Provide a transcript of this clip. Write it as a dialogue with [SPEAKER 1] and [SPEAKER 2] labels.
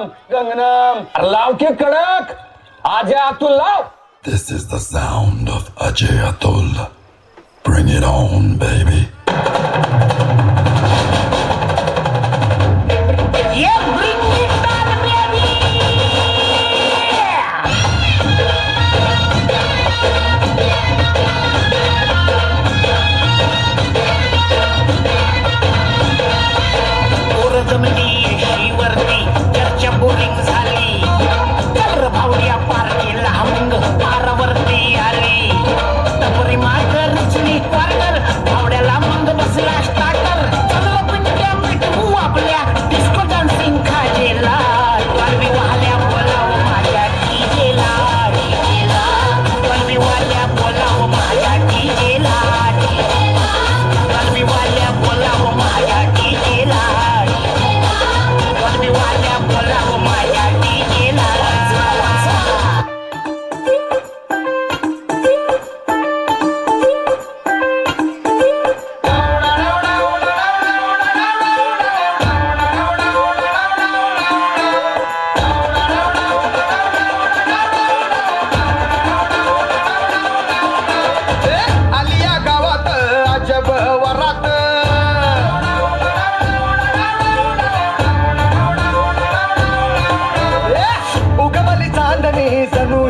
[SPEAKER 1] कंगनम लाव के कडक अजय अतुल लाव.
[SPEAKER 2] This is the sound of Ajay Atul. Bring it on, baby.
[SPEAKER 3] Yeah, bring it on, baby. जमली शिवरती चर्चा boring झाली तर भावड्या पार्टीला मग पारावरती आली तपरी मार्कर रुचली क्वार्टर भावड्याला मग बसला स्टार्टर चला पिंट्या मिठू आपल्या डिस्को डान्सिंग खाजेला वालवी वाल्या बोलाव माझ्या डीजेला डीजेला वालवी वाल्या बोलाव माझ्या डीजेला वालवी वाल्या बोलाव माझ्या डीजेला वाल्या बोलाव माझ्या डीजेला
[SPEAKER 1] आलिया गावात अजब वरात उगवली चांदणी जणू